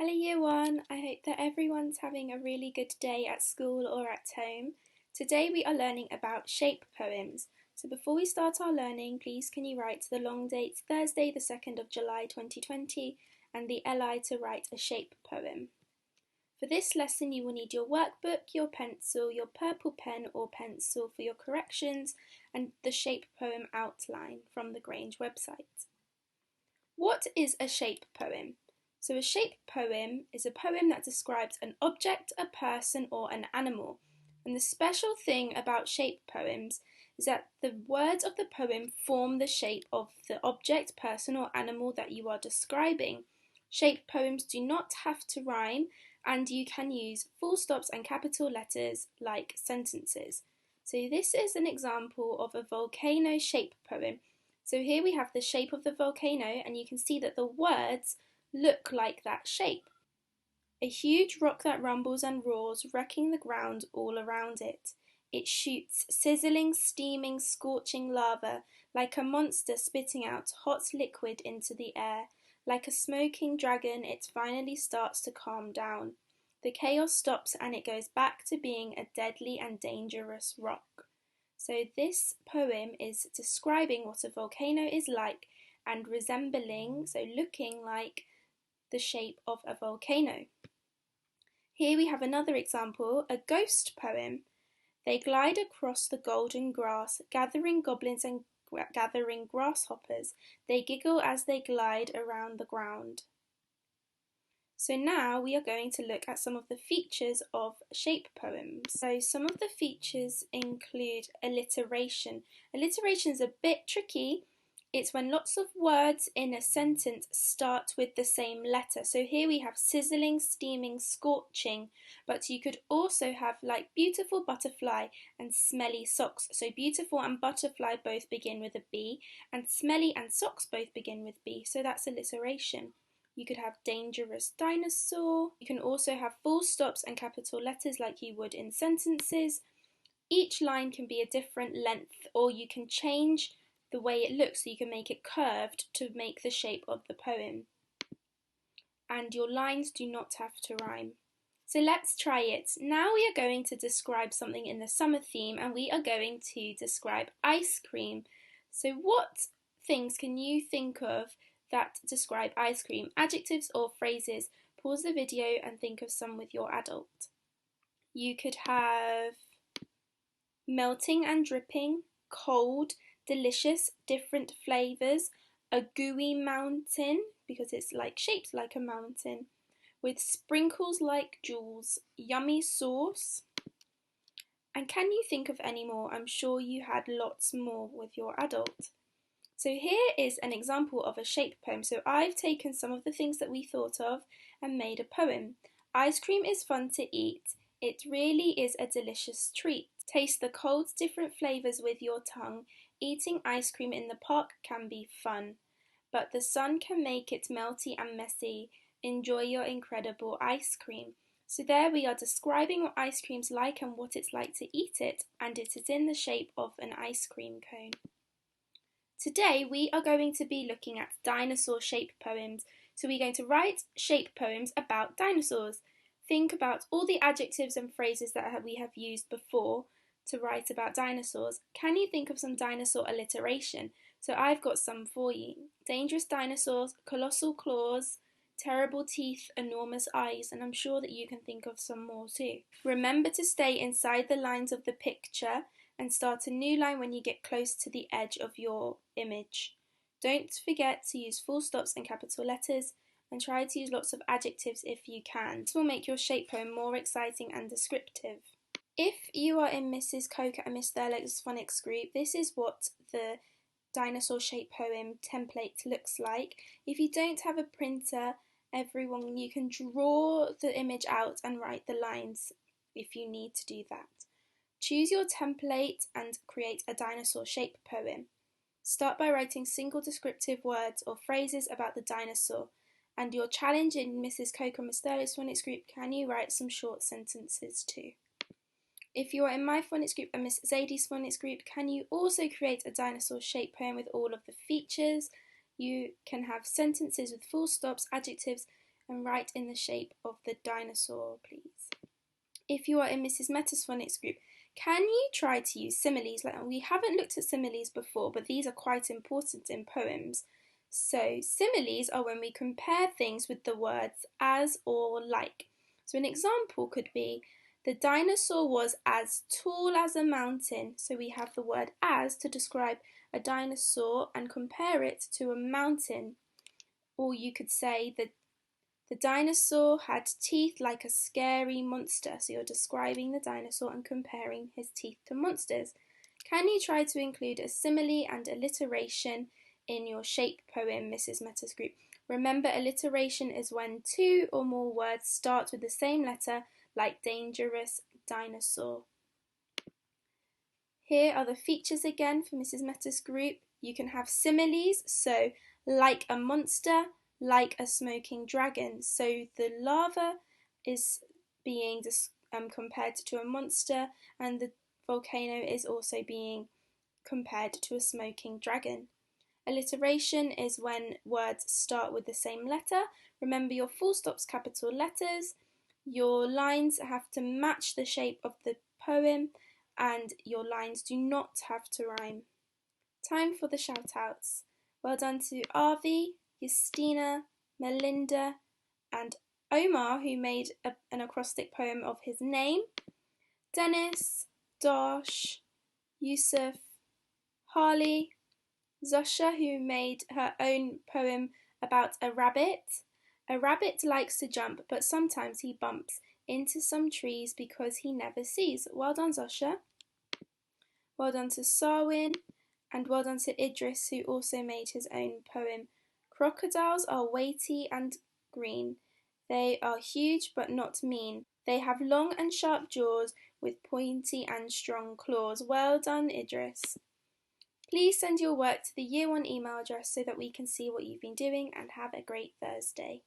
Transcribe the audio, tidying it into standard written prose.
Hello Year 1, I hope that everyone's having a really good day at school or at home. Today we are learning about shape poems. So before we start our learning, please can you write the long dates Thursday the 2nd of July 2020 and the LI to write a shape poem. For this lesson you will need your workbook, your pencil, your purple pen or pencil for your corrections and the shape poem outline from the Grange website. What is a shape poem? So a shape poem is a poem that describes an object, a person or an animal. And the special thing about shape poems is that the words of the poem form the shape of the object, person or animal that you are describing. Shape poems do not have to rhyme and you can use full stops and capital letters like sentences. So this is an example of a volcano shape poem. So here we have the shape of the volcano and you can see that the words look like that shape. A huge rock that rumbles and roars, wrecking the ground all around it. It shoots sizzling, steaming, scorching lava, like a monster spitting out hot liquid into the air. Like a smoking dragon, it finally starts to calm down. The chaos stops and it goes back to being a deadly and dangerous rock. So this poem is describing what a volcano is like and resembling, so looking like, the shape of a volcano. Here we have another example, a ghost poem. They glide across the golden grass, gathering goblins and gathering grasshoppers. They giggle as they glide around the ground. So now we are going to look at some of the features of shape poems. So some of the features include alliteration. Alliteration is a bit tricky. It's when lots of words in a sentence start with the same letter. So here we have sizzling, steaming, scorching, but you could also have like beautiful butterfly and smelly socks. So beautiful and butterfly both begin with a B and smelly and socks both begin with B. So that's alliteration. You could have dangerous dinosaur. You can also have full stops and capital letters like you would in sentences. Each line can be a different length or you can change the way it looks so you can make it curved to make the shape of the poem. And your lines do not have to rhyme. So let's try it. Now we are going to describe something in the summer theme and we are going to describe ice cream. So what things can you think of that describe ice cream? Adjectives or phrases? Pause the video and think of some with your adult. You could have melting and dripping, cold, delicious, different flavours, a gooey mountain because it's like shaped like a mountain, with sprinkles like jewels, yummy sauce. And can you think of any more? I'm sure you had lots more with your adult. So here is an example of a shape poem. So I've taken some of the things that we thought of and made a poem. Ice cream is fun to eat. It really is a delicious treat. Taste the cold, different flavours with your tongue. Eating ice cream in the park can be fun, but the sun can make it melty and messy. Enjoy your incredible ice cream. So there we are describing what ice cream's like and what it's like to eat it, and it is in the shape of an ice cream cone. Today we are going to be looking at dinosaur shape poems. So we're going to write shape poems about dinosaurs. Think about all the adjectives and phrases that we have used before to write about dinosaurs. Can you think of some dinosaur alliteration? So I've got some for you. Dangerous dinosaurs, colossal claws, terrible teeth, enormous eyes, and I'm sure that you can think of some more too. Remember to stay inside the lines of the picture and start a new line when you get close to the edge of your image. Don't forget to use full stops and capital letters and try to use lots of adjectives if you can. This will make your shape poem more exciting and descriptive. If you are in Mrs. Coker and Miss Thurlock's phonics group, this is what the dinosaur shape poem template looks like. If you don't have a printer, everyone, you can draw the image out and write the lines if you need to do that. Choose your template and create a dinosaur shape poem. Start by writing single descriptive words or phrases about the dinosaur. And your challenge in Mrs. Coker and Miss Thurlock's phonics group, can you write some short sentences too? If you are in my phonics group and Miss Zadie's phonics group, can you also create a dinosaur shape poem with all of the features? You can have sentences with full stops, adjectives, and write in the shape of the dinosaur, please. If you are in Mrs. Meta's phonics group, can you try to use similes? We haven't looked at similes before, but these are quite important in poems. So similes are when we compare things with the words as or like. So an example could be, the dinosaur was as tall as a mountain. So we have the word as to describe a dinosaur and compare it to a mountain. Or you could say that the dinosaur had teeth like a scary monster. So you're describing the dinosaur and comparing his teeth to monsters. Can you try to include a simile and alliteration in your shape poem, Mrs. Meta's group? Remember, alliteration is when two or more words start with the same letter, like dangerous, dinosaur. Here are the features again for Mrs. Meta's group. You can have similes, so like a monster, like a smoking dragon. So the lava is being compared to a monster, and the volcano is also being compared to a smoking dragon. Alliteration is when words start with the same letter. Remember, your full stops capital letters. Your lines have to match the shape of the poem, and your lines do not have to rhyme. Time for the shout outs. Well done to Avi, Justina, Melinda and Omar, who made an acrostic poem of his name, Dennis, Dosh, Yusuf, Harley, Zosha, who made her own poem about a rabbit. A rabbit likes to jump, but sometimes he bumps into some trees because he never sees. Well done, Zosha. Well done to Sarwin, and well done to Idris, who also made his own poem. Crocodiles are weighty and green. They are huge but not mean. They have long and sharp jaws with pointy and strong claws. Well done, Idris. Please send your work to the Year 1 email address so that we can see what you've been doing, and have a great Thursday.